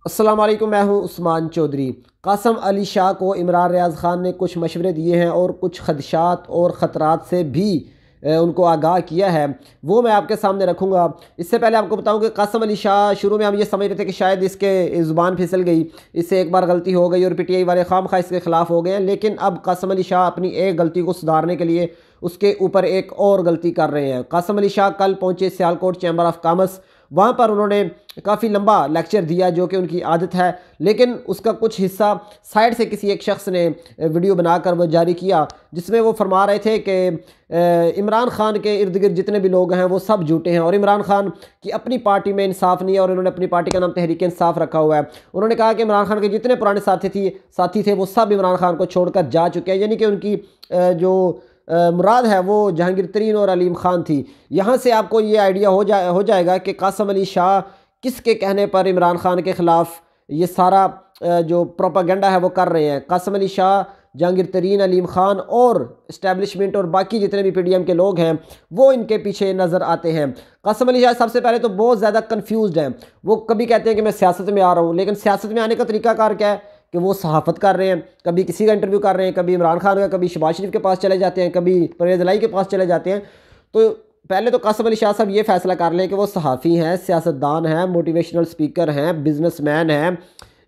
अस्सलाम वालेकुम, मैं हूं उस्मान चौधरी। कासम अली शाह को इमरान रियाज़ ख़ान ने कुछ मशवरे दिए हैं और कुछ खदशात और ख़तरात से भी उनको आगाह किया है, वो मैं आपके सामने रखूँगा। इससे पहले आपको बताऊँ कि कासम अली शाह शुरू में हम ये समझ रहे थे कि शायद इसके ज़ुबान फिसल गई, इससे एक बार गलती हो गई और पीटीआई वाले खामखा इसके ख़िलाफ़ हो गए हैं। लेकिन अब कासम अली शाह अपनी एक गलती को सुधारने के लिए उसके ऊपर एक और गलती कर रहे हैं। कासम अली शाह कल पहुँचे सियालकोट चैम्बर ऑफ कॉमर्स। वहाँ पर उन्होंने काफ़ी लंबा लेक्चर दिया, जो कि उनकी आदत है, लेकिन उसका कुछ हिस्सा साइड से किसी एक शख्स ने वीडियो बनाकर वो जारी किया, जिसमें वो फरमा रहे थे कि इमरान खान के इर्द गिर्द जितने भी लोग हैं वो सब झूठे हैं और इमरान खान की अपनी पार्टी में इंसाफ नहीं है, और इन्होंने अपनी पार्टी का नाम तहरीक इंसाफ रखा हुआ है। उन्होंने कहा कि इमरान खान के जितने पुराने साथी थे वो सब इमरान खान को छोड़कर जा चुके हैं, यानी कि उनकी जो मुराद है वो जहांगीर तरीन और अलीम खान थी। यहाँ से आपको ये आइडिया हो जाएगा कि कासम अली शाह किसके कहने पर इमरान खान के ख़िलाफ़ ये सारा जो प्रोपागेंडा है वो कर रहे हैं। कासम अली शाह, जहांगीर तरीन, अलीम खान और इस्टेब्लिशमेंट और बाकी जितने भी पीडीएम के लोग हैं वो इनके पीछे नज़र आते हैं। कासम अली शाह सबसे पहले तो बहुत ज़्यादा कन्फ्यूज़्ड हैं। वो कभी कहते हैं कि मैं सियासत में आ रहा हूँ, लेकिन सियासत में आने का तरीकाकार क्या है कि वो सहाफ़त कर रहे हैं, कभी किसी का इंटरव्यू कर रहे हैं, कभी इमरान खान का, कभी शहबाज शरीफ के पास चले जाते हैं, कभी परवेज़ इलाही के पास चले जाते हैं। तो पहले तो कासम अली शाह साहब ये फ़ैसला कर लें कि वो सहाफ़ी हैं, सियासतदान हैं, मोटिवेशनल स्पीकर हैं, बिजनेसमैन हैं,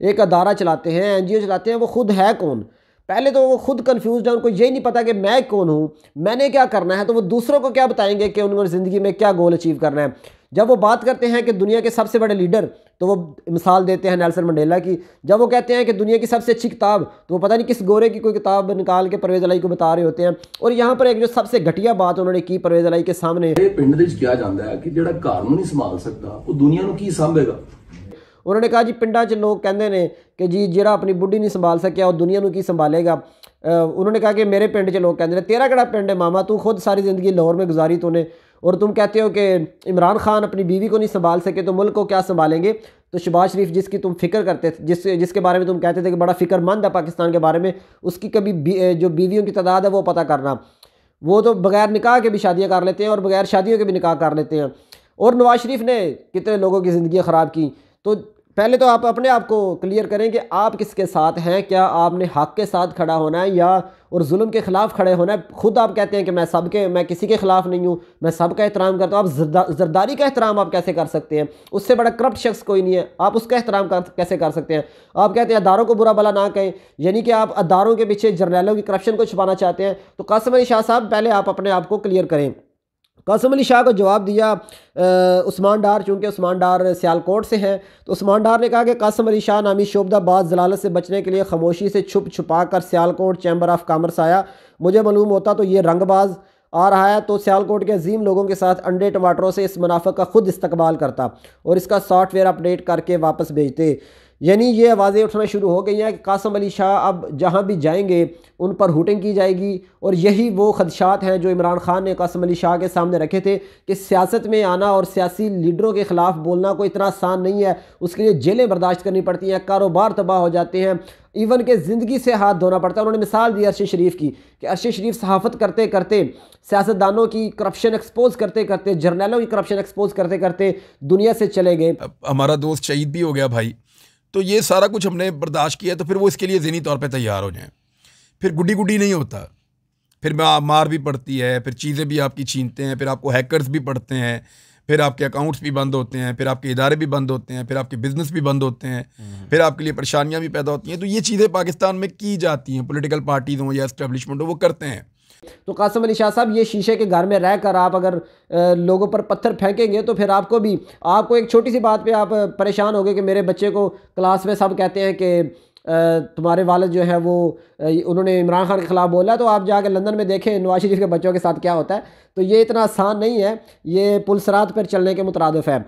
एक अदारा चलाते हैं, एनजीओ चलाते हैं। वो खुद है कौन? पहले तो वो खुद कन्फ्यूज़्ड है, उनको यही नहीं पता कि मैं कौन हूँ, मैंने क्या करना है। तो वो दूसरों को क्या बताएंगे कि उन्होंने ज़िंदगी में क्या गोल अचीव करना है। जब वो बात करते हैं कि दुनिया के सबसे बड़े लीडर, तो वो मिसाल देते हैं नेल्सन मंडेला की। जब वो कहते हैं कि दुनिया की सबसे अच्छी किताब, तो वो पता नहीं किस गोरे की कोई किताब निकाल के परवेज़ इलाही को बता रहे होते हैं। और यहाँ पर एक जो सबसे घटिया बात उन्होंने की परवेज़ इलाही के सामने, पिंड ਦੇ ਵਿੱਚ ਕਿਹਾ ਜਾਂਦਾ ਹੈ ਕਿ ਜਿਹੜਾ ਘਰ ਨੂੰ ਨਹੀਂ ਸੰਭਾਲ ਸਕਦਾ ਉਹ ਦੁਨੀਆ ਨੂੰ ਕੀ ਸੰਭੇਗਾ। उन्होंने कहा जी पिंडा च लोग कहते हैं कि जी ਜਿਹੜਾ अपनी बुढ़ी नहीं संभाल सकिया और दुनिया ਨੂੰ की संभालेगा। उन्होंने कहा कि मेरे पिंड च लोग कहते हैं तेरा केड़ा पिंड है मामा, तू खुद सारी ज़िंदगी लाहौर में गुजारी तूने, और तुम कहते हो कि इमरान खान अपनी बीवी को नहीं संभाल सके तो मुल्क को क्या संभालेंगे। तो शहबाज शरीफ जिसकी तुम फिक्र करते थे, जिसके बारे में तुम कहते थे कि बड़ा फ़िक्रमंद है पाकिस्तान के बारे में, उसकी कभी जो बीवियों की तादाद है वो पता करना। वो तो बगैर निकाह के भी शादियाँ कर लेते हैं और बगैर शादियों के भी निकाह कर लेते हैं। और नवाज शरीफ ने कितने लोगों की ज़िंदगी ख़राब की। तो पहले तो आप अपने आप को क्लियर करें कि आप किसके साथ हैं। क्या आपने हक़ के साथ खड़ा होना है या और जुल्म के ख़िलाफ़ खड़े होना है। खुद आप कहते हैं कि मैं किसी के ख़िलाफ़ नहीं हूँ, मैं सबका एहतराम करता हूँ। आप जरदारी का एहतराम आप कैसे कर सकते हैं? उससे बड़ा करप्ट शख्स कोई नहीं है, आप उसका एहतराम कैसे कर सकते हैं? आप कहते हैं अदारों को बुरा भला ना कहें, यानी कि आप अदारों के पीछे जर्नैलों की करप्शन को छुपाना चाहते हैं। तो कासम अली शाह साहब पहले आप अपने आप को क्लियर करें। कासम अली शाह को जवाब दिया उस्मान डार, चूँकि उस्मान डार सियालकोट से हैं, तो उस्मान डार ने कहा कि कासम अली शाह नामी शोबदाबाज जलालत से बचने के लिए खामोशी से छुप छुपा कर सियालकोट चैम्बर ऑफ कॉमर्स आया। मुझे मालूम होता तो ये रंगबाज आ रहा है तो सियालकोट के अजीम लोगों के साथ अंडे टमाटरों से इस मुनाफे का खुद इस्तकबाल करता और इसका सॉफ्टवेयर अपडेट करके वापस भेजते। यानी ये आवाज़ें उठना शुरू हो गई हैं कि कासम अली शाह अब जहाँ भी जाएंगे उन पर हुटिंग की जाएगी। और यही वो खदशात हैं जो इमरान खान ने कासम अली शाह के सामने रखे थे कि सियासत में आना और सियासी लीडरों के ख़िलाफ़ बोलना कोई इतना आसान नहीं है, उसके लिए जेलें बर्दाश्त करनी पड़ती हैं, कारोबार तबाह हो जाते हैं, इवन के ज़िंदगी से हाथ धोना पड़ता है। उन्होंने मिसाल दी अरशद शरीफ की कि अरशद शरीफ सहाफ़त करते करते, सियासतदानों की करप्शन एक्सपोज करते करते, जर्नैलों की करप्शन एक्सपोज करते करते दुनिया से चले गए। हमारा दोस्त शहीद भी हो गया भाई, तो ये सारा कुछ हमने बर्दाश्त किया, तो फिर वो इसके लिए ज़हनी तौर पे तैयार हो जाएं। फिर गुड्डी गुड्डी नहीं होता, फिर मार भी पड़ती है, फिर चीज़ें भी आपकी छीनते हैं, फिर आपको हैकर्स भी पड़ते हैं, फिर आपके अकाउंट्स भी बंद होते हैं, फिर आपके इदारे भी बंद होते हैं, फिर आपके बिजनेस भी बंद होते हैं, फिर आपके लिए परेशानियां भी पैदा होती हैं। तो ये चीज़ें पाकिस्तान में की जाती हैं, पॉलिटिकल पार्टीज़ हों या इस्टेब्लिशमेंट हो, वो करते हैं। तो कासम अली शाह साहब, ये शीशे के घर में रहकर आप अगर लोगों पर पत्थर फेंकेंगे तो फिर आपको एक छोटी सी बात पे आप परेशान होंगे कि मेरे बच्चे को क्लास में सब कहते हैं कि तुम्हारे वालिद जो है वो उन्होंने इमरान खान के ख़िलाफ़ बोला। तो आप जाके लंदन में देखें नवाज शरीफ के बच्चों के साथ क्या होता है। तो ये इतना आसान नहीं है, ये पुलसरात पर चलने के मुतरादिफ है।